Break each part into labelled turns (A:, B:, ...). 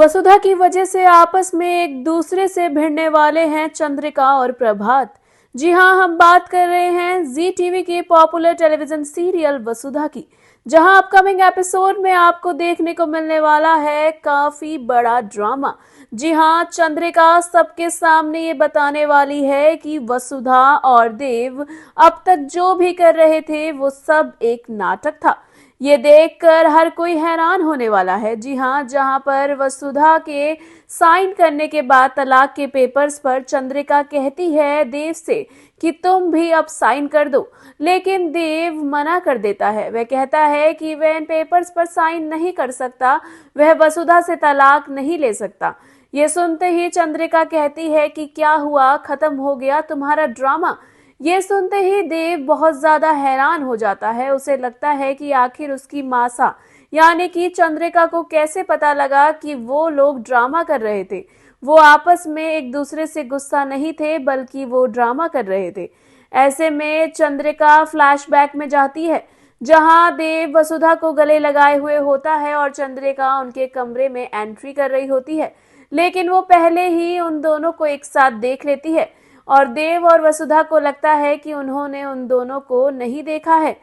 A: वसुधा की वजह से आपस में एक दूसरे से भिड़ने वाले हैं चंद्रिका और प्रभात। जी हां, हम बात कर रहे हैं जी टीवी के पॉपुलर टेलीविजन सीरियल वसुधा की, जहां अपकमिंग एपिसोड में आपको देखने को मिलने वाला है काफी बड़ा ड्रामा। जी हां, चंद्रिका सबके सामने ये बताने वाली है कि वसुधा और देव अब तक जो भी कर रहे थे वो सब एक नाटक था। ये देखकर हर कोई हैरान होने वाला है। जी हाँ, जहां पर वसुधा के साइन करने के बाद तलाक के पेपर्स पर चंद्रिका कहती है देव से कि तुम भी अब साइन कर दो, लेकिन देव मना कर देता है। वह कहता है कि वह इन पेपर्स पर साइन नहीं कर सकता, वह वसुधा से तलाक नहीं ले सकता। ये सुनते ही चंद्रिका कहती है कि क्या हुआ, खत्म हो गया तुम्हारा ड्रामा। ये सुनते ही देव बहुत ज्यादा हैरान हो जाता है। उसे लगता है कि आखिर उसकी मासा यानी कि चंद्रिका को कैसे पता लगा कि वो लोग ड्रामा कर रहे थे। वो आपस में एक दूसरे से गुस्सा नहीं थे, बल्कि वो ड्रामा कर रहे थे। ऐसे में चंद्रिका फ्लैशबैक में जाती है, जहां देव वसुधा को गले लगाए हुए होता है और चंद्रिका उनके कमरे में एंट्री कर रही होती है। लेकिन वो पहले ही उन दोनों को एक साथ देख लेती है और देव और वसुधा को लगता है कि उन्होंने उन दोनों को नहीं देखा है।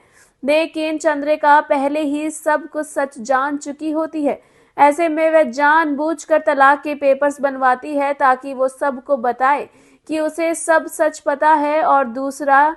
A: लेकिन चंद्रिका पहले ही सब कुछ सच जान चुकी होती है। ऐसे में वह जानबूझकर तलाक के पेपर्स बनवाती है ताकि वो सबको बताए कि उसे सब सच पता है, और दूसरा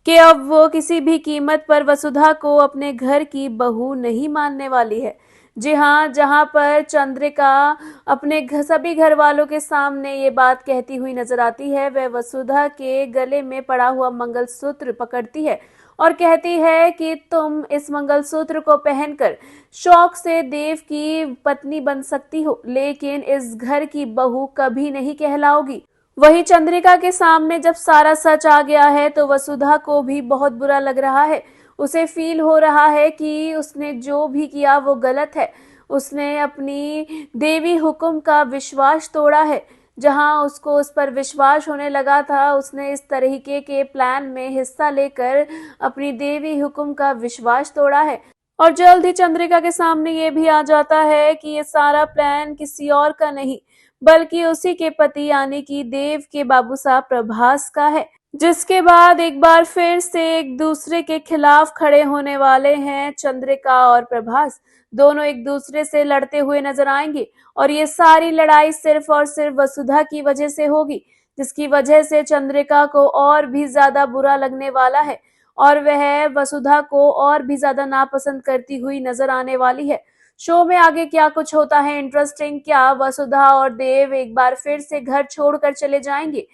A: कि अब वो किसी भी कीमत पर वसुधा को अपने घर की बहू नहीं मानने वाली है। जी हाँ, जहाँ पर चंद्रिका अपने सभी घर वालों के सामने ये बात कहती हुई नजर आती है, वह वसुधा के गले में पड़ा हुआ मंगलसूत्र पकड़ती है और कहती है कि तुम इस मंगलसूत्र को पहनकर शौक से देव की पत्नी बन सकती हो, लेकिन इस घर की बहू कभी नहीं कहलाओगी। वहीं चंद्रिका के सामने जब सारा सच आ गया है तो वसुधा को भी बहुत बुरा लग रहा है। उसे फील हो रहा है कि उसने जो भी किया वो गलत है। उसने अपनी देवी हुक्म का विश्वास तोड़ा है। जहां उसको उस पर विश्वास होने लगा था, उसने इस तरीके के प्लान में हिस्सा लेकर अपनी देवी हुक्म का विश्वास तोड़ा है। और जल्द ही चंद्रिका के सामने ये भी आ जाता है कि ये सारा प्लान किसी और का नहीं, बल्कि उसी के पति यानी कि देव के बाबू साहब प्रभास का है। जिसके बाद एक बार फिर से एक दूसरे के खिलाफ खड़े होने वाले हैं चंद्रिका और प्रभास। दोनों एक दूसरे से लड़ते हुए नजर आएंगे और ये सारी लड़ाई सिर्फ और सिर्फ वसुधा की वजह से होगी, जिसकी वजह से चंद्रिका को और भी ज्यादा बुरा लगने वाला है और वह वसुधा को और भी ज्यादा नापसंद करती हुई नजर आने वाली है। शो में आगे क्या कुछ होता है इंटरेस्टिंग, क्या वसुधा और देव एक बार फिर से घर छोड़कर चले जाएंगे?